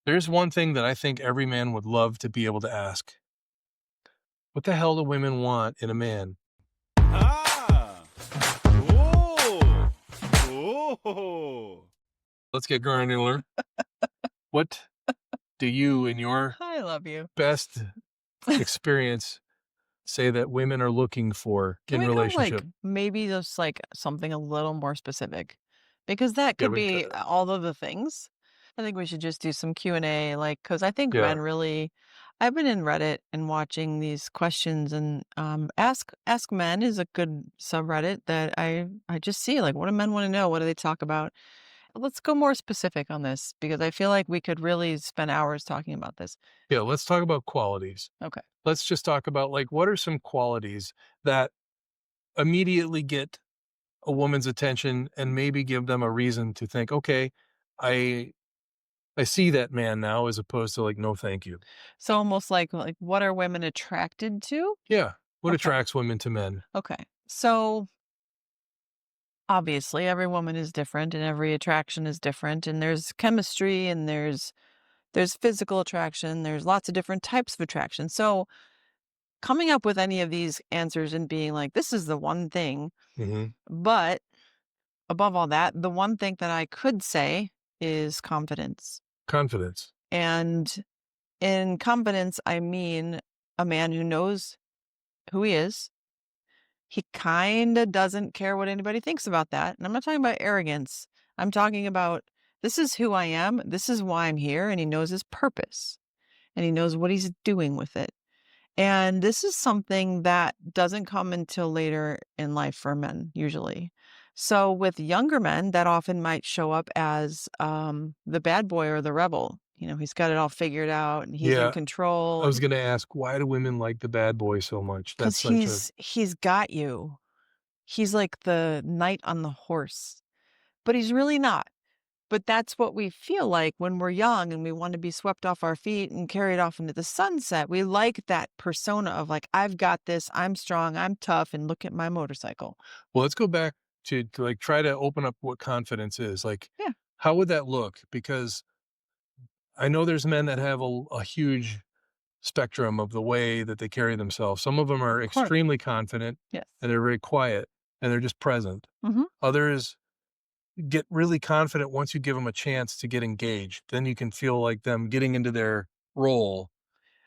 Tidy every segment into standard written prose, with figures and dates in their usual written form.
There's one thing that I think every man would love to be able to ask. What the hell do women want in a man? Ah! Oh! Oh! Let's get granular. What do you, in your I love you. best experience, say that women are looking for Can in we go, like, relationship? maybe just, like, something a little more specific? Because that Yeah, could be all of the things. I think we should just do some Q&A, like, because I think yeah, men really I've been in Reddit and watching these questions and, Ask Men is a good subreddit that I just see, like, what do men wanna know? What do they talk about? Let's go more specific on this because I feel like we could really spend hours talking about this. yeah. Let's talk about qualities. Okay. Let's just talk about like what are some qualities that immediately get a woman's attention and maybe give them a reason to think, okay, I I see that man now as opposed to like, no, thank you. So almost like what are women attracted to? Yeah. What Okay. attracts women to men? Okay. So obviously every woman is different and every attraction is different and there's chemistry and there's physical attraction, there's lots of different types of attraction. So coming up with any of these answers and being like this is the one thing, Hmm. but above all that, the one thing that I could say is confidence. Confidence. And in confidence I mean a man who knows who he is. He kinda doesn't care what anybody thinks about that, and I'm not talking about arrogance. I'm talking about, "This is who I am, this is why I'm here," and he knows his purpose, and he knows what he's doing with it. And this is something that doesn't come until later in life for men, usually. So with younger men, that often might show up as, the bad boy or the rebel. He's got it all figured out, and he's in Yeah. control, I was and going to ask, why do women like the bad boy so much? That's 'cause such a, he's got you. He's like the knight on the horse, but he's really not. But that's what we feel like when we're young and we want to be swept off our feet and carried off into the sunset. We like that persona of like, I've got this, I'm strong, I'm tough, and look at my motorcycle. well, let's go back to like try to open up what confidence is. Like, Yeah, how would that look? Because I know there's men that have a huge spectrum of the way that they carry themselves. Some of them are of course. extremely confident Yes. and they're very quiet and they're just present. Hmm. Others get really confident once you give them a chance to get engaged. Then you can feel like them getting into their role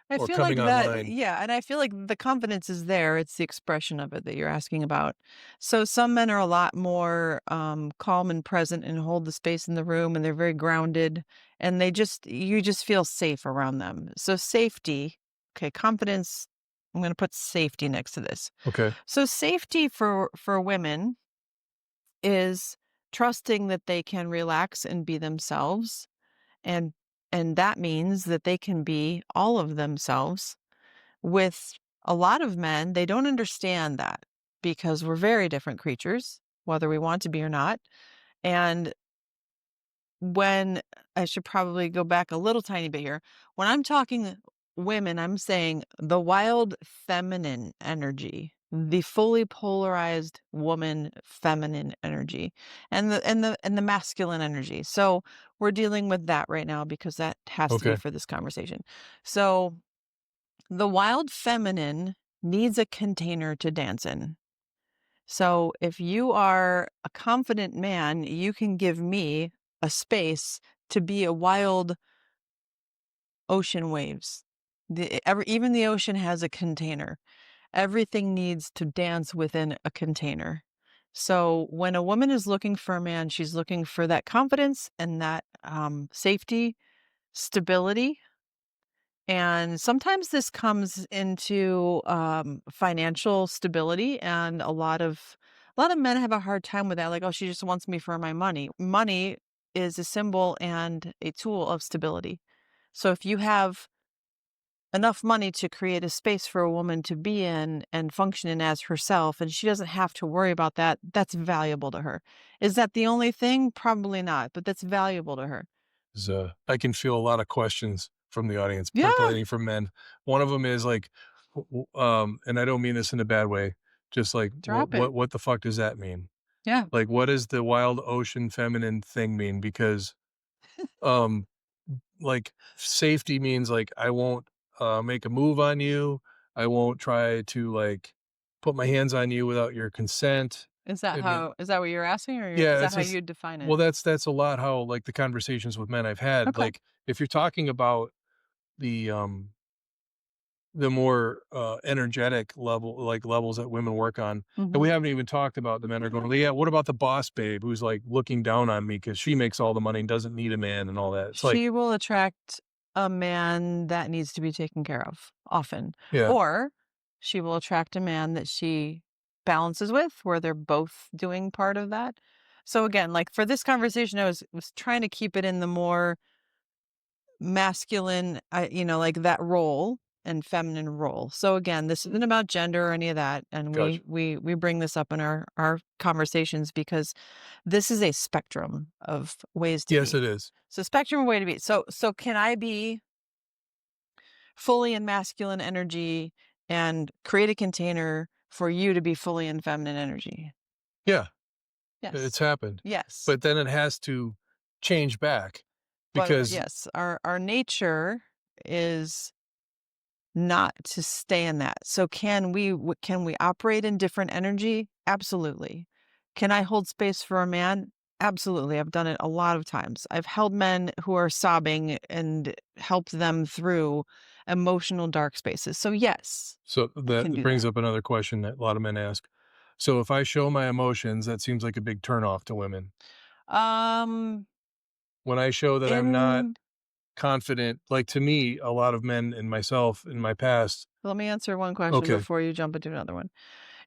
I or feel like coming that, online. yeah, and I feel like the confidence is there. It's the expression of it that you're asking about. So some men are a lot more calm and present and hold the space in the room, and they're very grounded, and you just feel safe around them. So safety, okay, confidence. I'm going to put safety next to this. Okay. So safety for women is trusting that they can relax and be themselves, and that means that they can be all of themselves. With a lot of men, they don't understand that because we're very different creatures, whether we want to be or not. And when I should probably go back a little tiny bit here. When I'm talking women, I'm saying the wild feminine energy, the fully polarized woman feminine energy, and the masculine energy. So we're dealing with that right now because that has to be Okay. for this conversation. So the wild feminine needs a container to dance in. So if you are a confident man, you can give me a space to be a wild ocean waves. Even the ocean has a container. Everything needs to dance within a container. So when a woman is looking for a man, she's looking for that confidence and that safety, stability. And sometimes this comes into financial stability, and a lot of men have a hard time with that. Like, oh, she just wants me for my money. Money is a symbol and a tool of stability. So if you have enough money to create a space for a woman to be in and function in as herself, and she doesn't have to worry about that, that's valuable to her. Is that the only thing? Probably not, but that's valuable to her. 'Cause, I can feel a lot of questions from the audience Yeah, percolating from men. One of them is like, and I don't mean this in a bad way, just like, drop it. what the fuck does that mean? Yeah. Like, what does the wild ocean feminine thing mean? Because, um, like, safety means, like, I won't, make a move on you. I won't try to, like, put my hands on you without your consent. I mean, Is that what you're asking, or is yeah, that it's how just you define it? well, that's a lot how, like, the conversations with men I've had, Okay. like, if you're talking about the, the more, energetic level like, levels that women work on, and Mhm. we haven't even talked about the men are going, "Yeah, what about the boss babe who's, like, looking down on me because she makes all the money and doesn't need a man," and all that. It's like She will attract a man that needs to be taken care of often, yeah, or she will attract a man that she balances with, where they're both doing part of that. So again, like for this conversation, I was trying to keep it in the more masculine, like that role and feminine role. So again, this isn't about gender or any of that, and we gotcha. we bring this up in our conversations because this is a spectrum of ways to Yes, be. it is. So spectrum of way to be. So can I be fully in masculine energy and create a container for you to be fully in feminine energy? Yeah, Yes. it's happened, Yes. but then it has to change back But because yes, our nature is not to stay in that. So can we operate in different energy? Absolutely. Can I hold space for a man? Absolutely. I've done it a lot of times. I've held men who are sobbing and helped them through emotional dark spaces. So yes, so can that do brings that. up another question that a lot of men ask. So if I show my emotions, that seems like a big turnoff to women. Um When I show that I'm not in confident, like, to me, a lot of men and myself in my past Let me answer one question okay, before you jump into another one.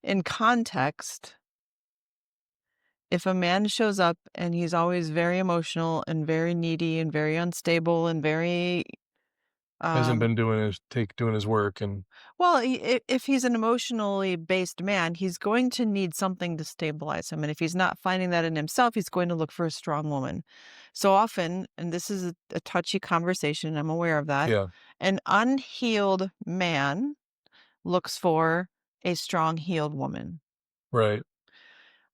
In context, if a man shows up and he's always very emotional and very needy and very unstable and very hasn't um been doing his work and well, if he's an emotionally based man, he's going to need something to stabilize him, and if he's not finding that in himself, he's going to look for a strong woman. So often, and this is a touchy conversation, I'm aware of that, yeah, an unhealed man looks for a strong healed woman. right.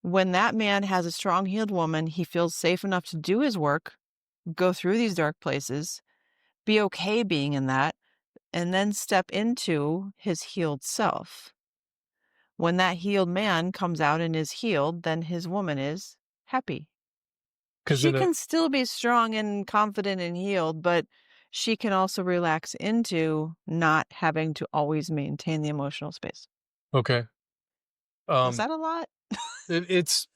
When that man has a strong healed woman, he feels safe enough to do his work, go through these dark places, be okay being in that, and then step into his healed self. When that healed man comes out and is healed, then his woman is happy. Because She in a can still be strong and confident and healed, but she can also relax into not having to always maintain the emotional space. okay, Was um, that a lot? it's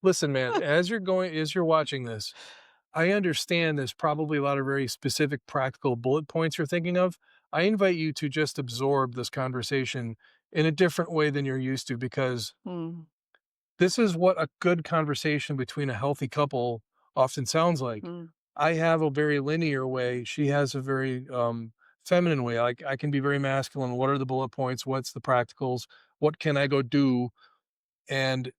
listen, man, as you're watching this, I understand there's probably a lot of very specific practical bullet points you're thinking of. I invite you to just absorb this conversation in a different way than you're used to because Mm, this is what a good conversation between a healthy couple often sounds like. mm, I have a very linear way. She has a very feminine way. Like I can be very masculine. What are the bullet points? What's the practicals? What can I go do? And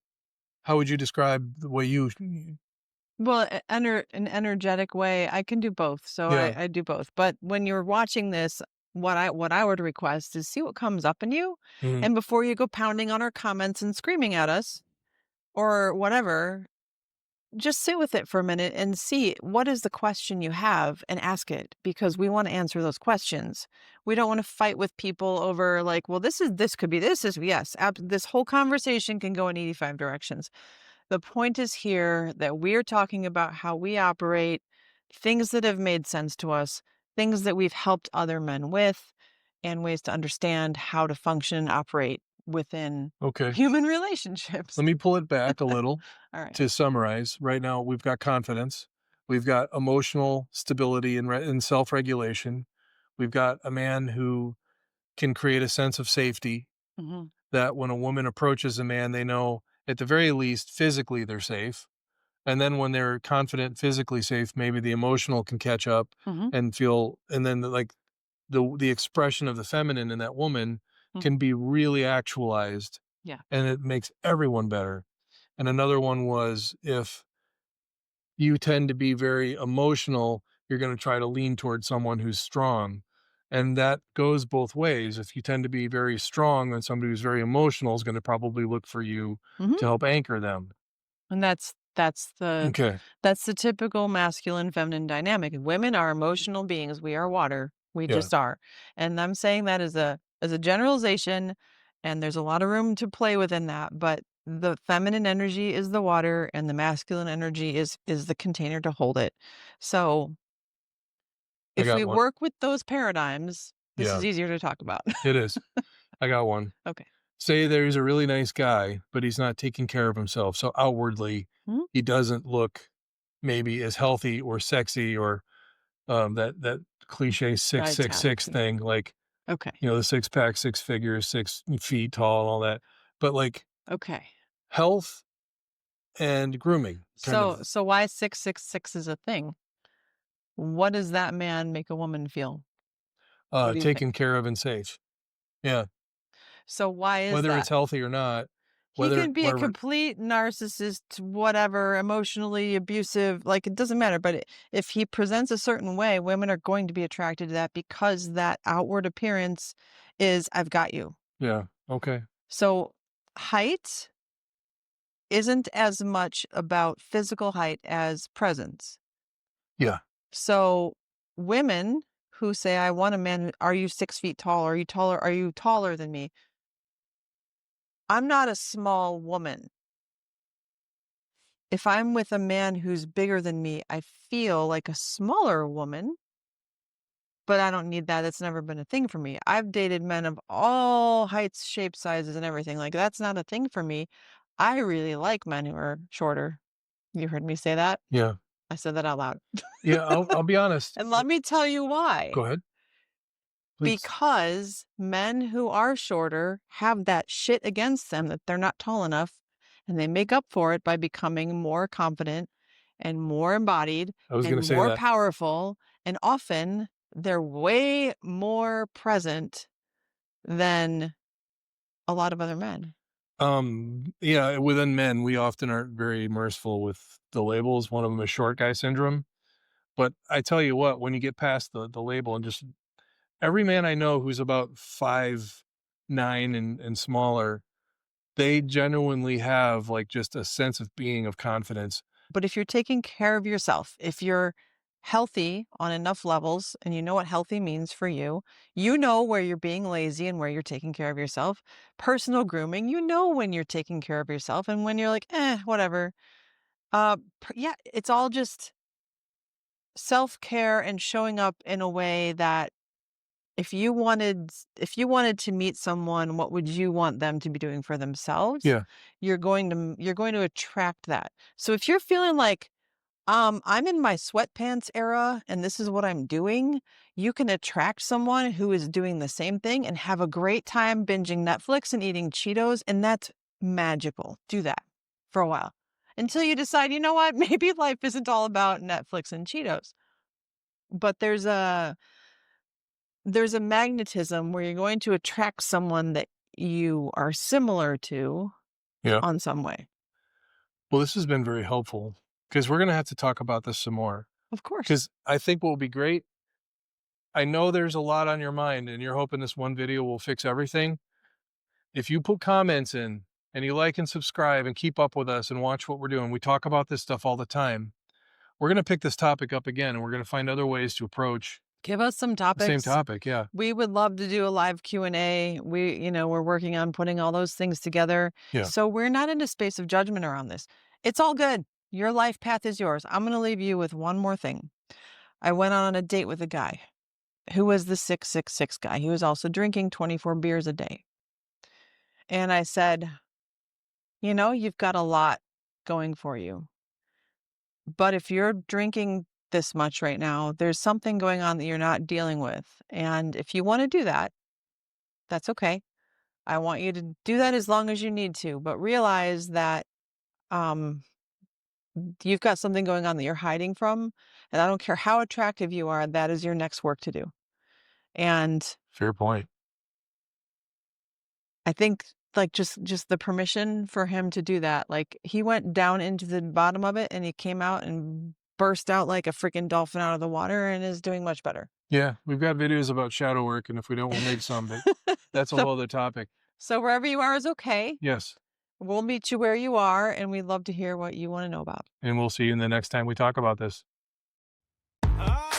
how would you describe the way you? Well, an energetic way, I can do both, so Yeah. I do both, but when you're watching this, what I would request is see what comes up in you, Mhm. and before you go pounding on our comments and screaming at us or whatever, just sit with it for a minute and see what is the question you have and ask it, because we wanna answer those questions. We don't wanna fight with people over like, "Well, this could be this is" yes, this whole conversation can go in 85 directions. The point is here that we're talking about how we operate, things that have made sense to us, things that we've helped other men with, and ways to understand how to function and operate within Okay. human relationships. Let me pull it back a little All right. to summarize. Right now, we've got confidence. We've got emotional stability and self regulation. We've got a man who can create a sense of safety Mhm, that when a woman approaches a man, they know at the very least physically they're safe. And then when they're confident, physically safe, maybe the emotional can catch up mhm, and feel, and then like the expression of the feminine in that woman mm, can be really actualized, yeah, and it makes everyone better. And another one was if you tend to be very emotional, you're going to try to lean towards someone who's strong. And that goes both ways. If you tend to be very strong, then somebody who's very emotional is going to probably look for you mhm, to help anchor them. and That's the Okay. that's the typical masculine feminine dynamic. Women are emotional beings. We are water. We Yeah, just are. And I'm saying that as a generalization, and there's a lot of room to play within that, but the feminine energy is the water and the masculine energy is the container to hold it. So, I if got we one. work with those paradigms, this Yeah, is easier to talk about. it is. I got one. Okay. Say there's a really nice guy, but he's not taking care of himself. So outwardly, Mhm. he doesn't look maybe as healthy or sexy or that cliche Vitality. 666 thing, like, Okay. the six pack, six figures, 6 feet tall, and all that. But like Okay. health and grooming, kind So of so why 666 is a thing? What does that man make a woman feel? What do you think? taken care of and safe. Yeah, So why is whether it's that? healthy or not, He can be a whatever. complete narcissist, whatever, emotionally abusive, like it doesn't matter. But if he presents a certain way, women are going to be attracted to that because that outward appearance is, I've got you. Yeah. Okay. So height isn't as much about physical height as presence. Yeah. So women who say, I want a man, are you 6 feet tall? Are you taller? Are you taller than me? I'm not a small woman. If I'm with a man who's bigger than me, I feel like a smaller woman, but I don't need that. It's never been a thing for me. I've dated men of all heights, shapes, sizes, and everything. Like, that's not a thing for me. I really like men who are shorter. You heard me say that? Yeah. I said that out loud. Yeah. I'll be honest. And let me tell you why. Go ahead, please. Because men who are shorter have that shit against them that they're not tall enough, and they make up for it by becoming more confident and more embodied I was going and to say more that. powerful, and often they're way more present than a lot of other men. Yeah, within men, we often aren't very merciful with the labels. One of them is short guy syndrome. But I tell you what, when you get past the label and just every man I know who's about 5'9" and smaller, they genuinely have like just a sense of being of confidence. But if you're taking care of yourself, if you're healthy on enough levels and you know what healthy means for you, you know where you're being lazy and where you're taking care of yourself. Personal grooming, you know when you're taking care of yourself and when you're like, whatever. Yeah, it's all just self care and showing up in a way that if you wanted to meet someone, what would you want them to be doing for themselves? Yeah, You're going to attract that. So if you're feeling like I'm in my sweatpants era and this is what I'm doing. You can attract someone who is doing the same thing and have a great time binging Netflix and eating Cheetos. And that's magical. Do that for a while until you decide, you know what? Maybe life isn't all about Netflix and Cheetos. But there's a magnetism where you're going to attract someone that you are similar to yeah. on some way. Well, this has been very helpful because we're going to have to talk about this some more. Of course. Because I think what will be great, I know there's a lot on your mind and you're hoping this one video will fix everything. If you put comments in and you like and subscribe and keep up with us and watch what we're doing, we talk about this stuff all the time. We're going to pick this topic up again and we're going to find other ways to approach Give us some the same topics. topic. Yeah. We would love to do a live Q&A. We're working on putting all those things together. Yeah. So we're not in a space of judgment around this. It's all good. Your life path is yours. I'm going to leave you with one more thing. I went on a date with a guy who was the 666 guy. He was also drinking 24 beers a day. And I said, you've got a lot going for you. But if you're drinking this much right now, there's something going on that you're not dealing with. And if you want to do that, that's okay. I want you to do that as long as you need to, but realize that um, you've got something going on that you're hiding from. And I don't care how attractive you are, that is your next work to do. And Fair point. I think like just the permission for him to do that. Like he went down into the bottom of it and he came out and burst out like a freaking dolphin out of the water and is doing much better. Yeah. We've got videos about shadow work. And if we don't, we'll make some, but that's a So whole other topic. so wherever you are is okay. Yes. We'll meet you where you are, and we'd love to hear what you want to know about. And we'll see you in the next time we talk about this. Ah!